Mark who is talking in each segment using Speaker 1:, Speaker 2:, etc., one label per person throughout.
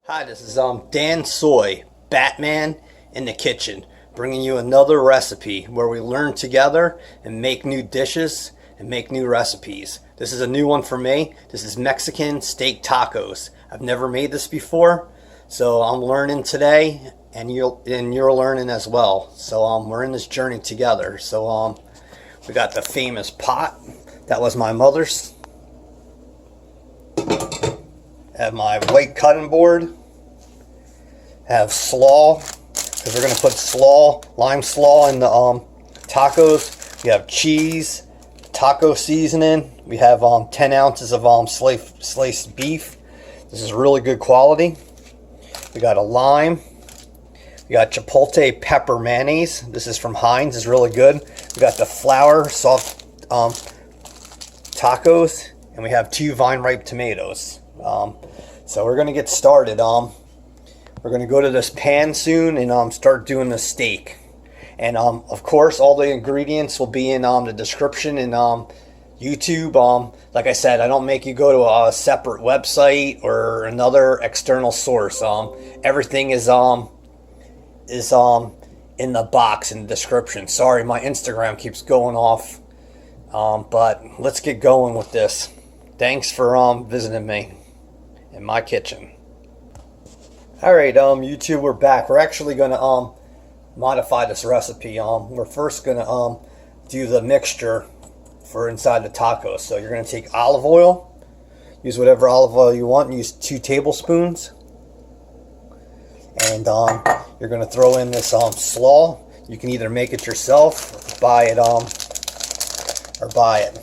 Speaker 1: Hi, this is Dansoy, Batman in the kitchen, bringing you another recipe where we learn together and make new dishes and make new recipes. This is a new one for me. This is Mexican steak tacos. I've never made this before, so I'm learning today, and you're learning as well. So we're in this journey together. So we got the famous pot that was my mother's. Have my white cutting board. Have slaw, because we're going to put slaw, lime slaw in the tacos. We have cheese, taco seasoning. We have 10 ounces of sliced beef. This is really good quality. We got a lime. We got Chipotle pepper mayonnaise. This is from Heinz. It's really good. We got the flour soft tacos, and we have 2 vine ripe tomatoes. So we're going to get started. We're going to go to this pan soon and start doing the steak. And of course, all the ingredients will be in the description in YouTube. Like I said, I don't make you go to a separate website or another external source. Everything is in the box in the description. Sorry, my Instagram keeps going off. But let's get going with this. Thanks for visiting me in my kitchen. Alright, YouTube, we're back. We're actually going to modify this recipe. We're first going to do the mixture for inside the tacos. So you're going to take olive oil. Use whatever olive oil you want. Use 2 tablespoons. And you're going to throw in this slaw. You can either make it yourself, buy it, or buy it.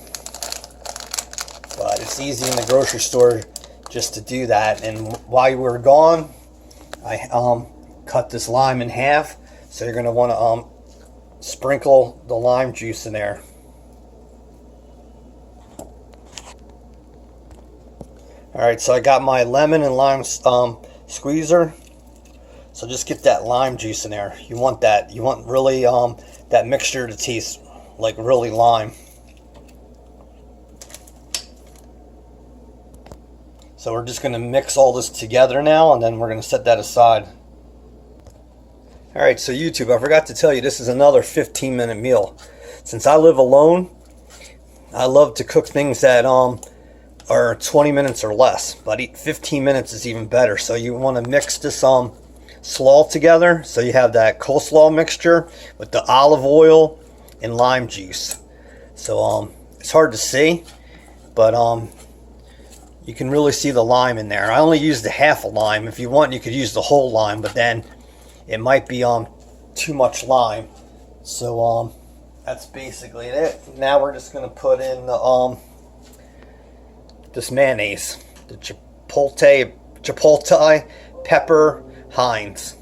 Speaker 1: But it's easy in the grocery store just to do that. And while you were gone, I cut this lime in half, so you're going to want to sprinkle the lime juice in there. Alright, so I got my lemon and lime squeezer. So just get that lime juice in there. You want that. You want really that mixture to taste like really lime. So we're just going to mix all this together now, and then we're going to set that aside. Alright, so YouTube, I forgot to tell you, this is another 15-minute meal. Since I live alone, I love to cook things that are 20 minutes or less. But 15 minutes is even better. So you want to mix this slaw together. So you have that coleslaw mixture with the olive oil and lime juice. So it's hard to see, but you can really see the lime in there. I only used a half a lime. If you want, you could use the whole lime, but then it might be too much lime. So that's basically it. Now we're just going to put in the this mayonnaise, the Chipotle pepper Heinz.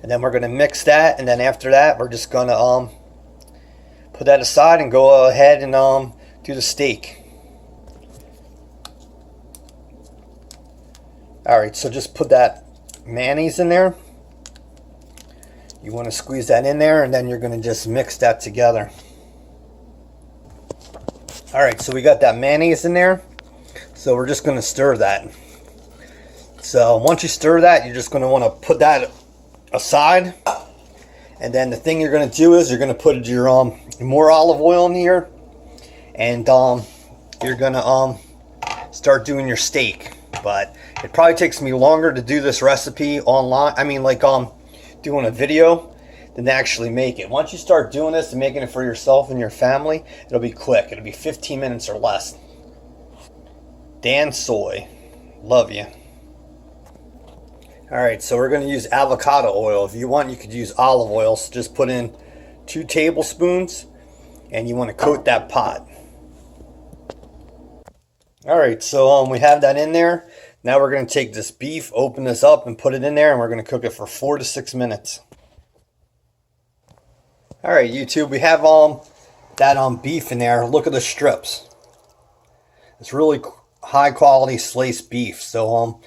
Speaker 1: And then we're going to mix that, and then after that, we're just going to put that aside and go ahead and do the steak. Alright, so just put that mayonnaise in there. You want to squeeze that in there, and then you're going to just mix that together. Alright, so we got that mayonnaise in there. So we're just going to stir that. So once you stir that, you're just going to want to put that aside. And then the thing you're going to do is you're going to put your more olive oil in here. And you're going to start doing your steak. But it probably takes me longer to do this recipe online. I mean, like doing a video than to actually make it. Once you start doing this and making it for yourself and your family, it'll be quick. It'll be 15 minutes or less. Dansoy, love you. Alright, so we're going to use avocado oil. If you want, you could use olive oil. So just put in 2 tablespoons, and you want to coat that pot. Alright, so we have that in there. Now we're going to take this beef, open this up, and put it in there, and we're going to cook it for 4 to 6 minutes. Alright, YouTube, we have that beef in there. Look at the strips. It's really high quality sliced beef. So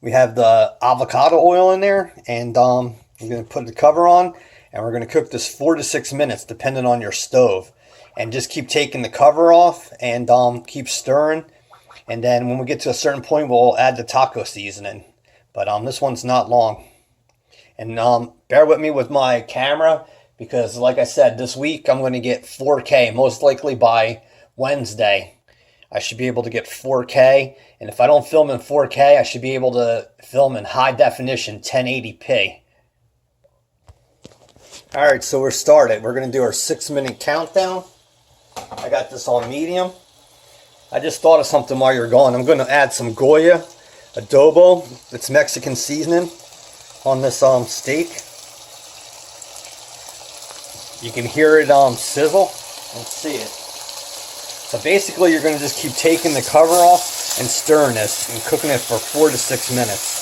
Speaker 1: we have the avocado oil in there, and we're going to put the cover on, and we're going to cook this 4 to 6 minutes, depending on your stove. And just keep taking the cover off and keep stirring. And then when we get to a certain point, we'll add the taco seasoning. But this one's not long. And bear with me with my camera, because like I said, this week I'm going to get 4K, most likely by Wednesday. I should be able to get 4K, and if I don't film in 4K, I should be able to film in high definition 1080p. Alright, so we're started. We're going to do our 6-minute countdown. I got this on medium. I just thought of something while you're gone. I'm going to add some Goya adobo, it's Mexican seasoning, on this steak. You can hear it sizzle and see it. So basically you're going to just keep taking the cover off and stirring this and cooking it for 4 to 6 minutes.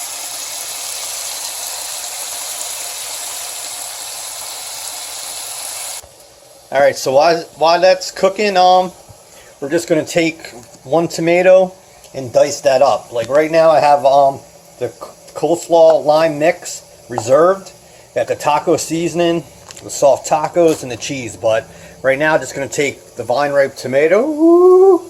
Speaker 1: Alright, so while that's cooking, we're just going to take 1 tomato and dice that up. Like right now I have the coleslaw lime mix reserved. Got the taco seasoning, the soft tacos, and the cheese. But right now I'm just going to take the vine ripe tomato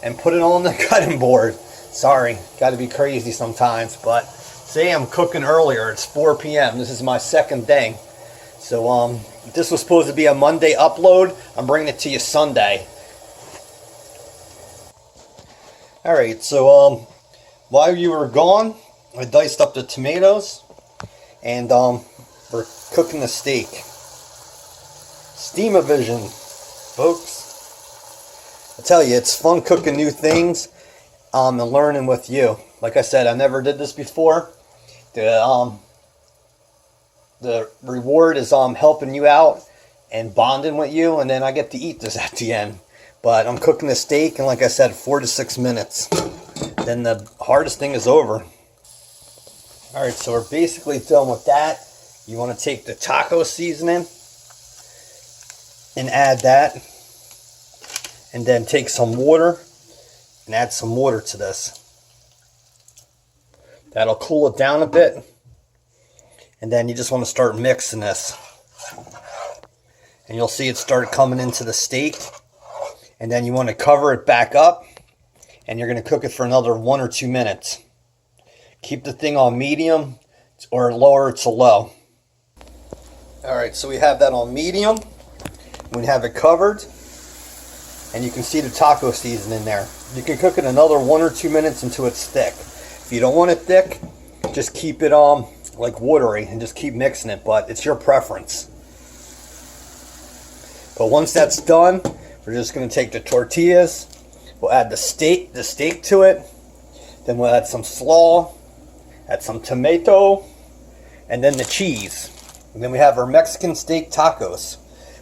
Speaker 1: and put it on the cutting board. Sorry, got to be crazy sometimes. But say I'm cooking earlier. It's 4 p.m. This is my second day. So this was supposed to be a Monday upload. I'm bringing it to you Sunday. Alright, so while you were gone, I diced up the tomatoes, and we're cooking the steak. Steam-o-vision, folks. I tell you, it's fun cooking new things and learning with you. Like I said, I never did this before. The reward is helping you out and bonding with you, and then I get to eat this at the end. But I'm cooking the steak, and like I said, 4 to 6 minutes. Then the hardest thing is over. Alright, so we're basically done with that. You want to take the taco seasoning and add that. And then take some water and add some water to this. That'll cool it down a bit. And then you just want to start mixing this. And you'll see it start coming into the steak. And then you want to cover it back up. And you're going to cook it for another 1 or 2 minutes. Keep the thing on medium or lower to low. Alright, so we have that on medium. We have it covered. And you can see the taco seasoning in there. You can cook it another 1 or 2 minutes until it's thick. If you don't want it thick, just keep it like watery and just keep mixing it, but it's your preference. But once that's done, we're just going to take the tortillas, we'll add the steak to it, then we'll add some slaw, add some tomato, and then the cheese. And then we have our Mexican steak tacos.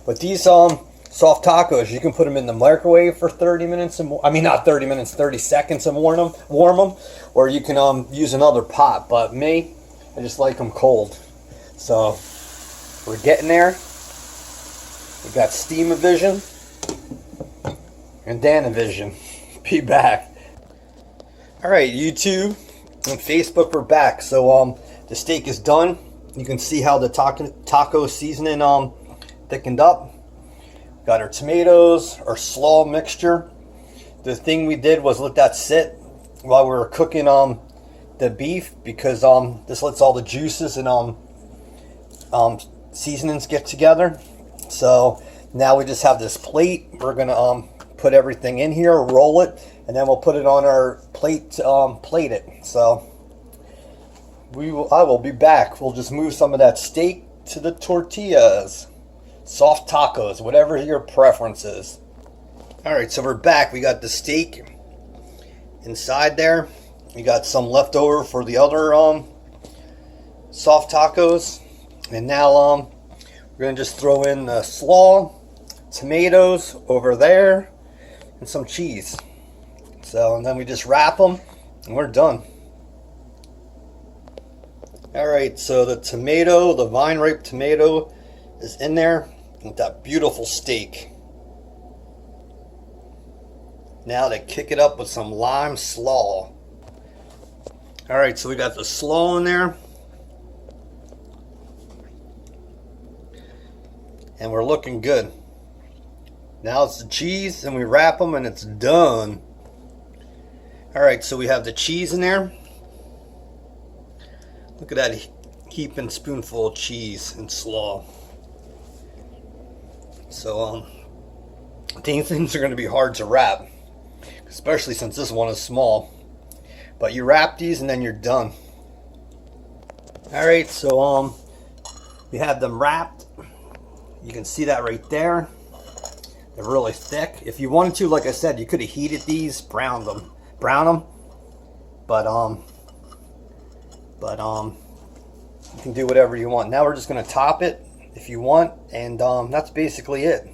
Speaker 1: But these soft tacos, you can put them in the microwave for 30 minutes and I mean not 30 minutes, 30 seconds and warm them, or you can use another pot. But me, I just like them cold. So we're getting there. We got Steam-o-vision and Dan-o-vision. Be back. Alright, YouTube and Facebook, we're back. So the steak is done. You can see how the taco seasoning thickened up. Got our tomatoes, our slaw mixture. The thing we did was let that sit while we were cooking the beef, because this lets all the juices and seasonings get together. So now we just have this plate. We're gonna put everything in here, roll it, and then we'll put it on our plate to plate it. So I will be back. We'll just move some of that steak to the tortillas, soft tacos, whatever your preference is. Alright, so we're back. We got the steak inside there. We got some left over for the other soft tacos. And now we're going to just throw in the slaw, tomatoes over there, and some cheese. So, and then we just wrap them, and we're done. Alright, so the tomato, the vine ripe tomato is in there with that beautiful steak. Now to kick it up with some lime slaw. Alright, so we got the slaw in there. And we're looking good. Now it's the cheese, and we wrap them, and it's done. Alright, so we have the cheese in there. Look at that heaping spoonful of cheese and slaw. So these things are going to be hard to wrap, especially since this one is small. But you wrap these and then you're done. Alright, so we have them wrapped. You can see that right there. They're really thick. If you wanted to, like I said, you could have heated these, brown them. But you can do whatever you want. Now we're just gonna top it if you want, and that's basically it.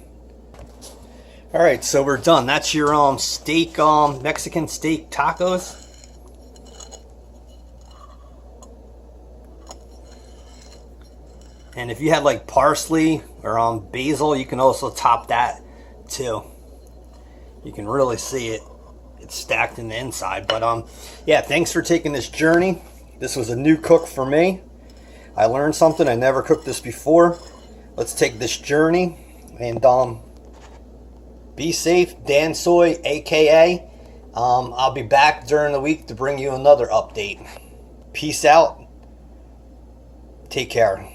Speaker 1: Alright, so we're done. That's your steak, Mexican steak tacos. And if you had like parsley or basil, you can also top that too. You can really see it. It's stacked in the inside. But yeah, thanks for taking this journey. This was a new cook for me. I learned something. I never cooked this before. Let's take this journey and be safe. Dansoy, aka I'll be back during the week to bring you another update. Peace out. Take care.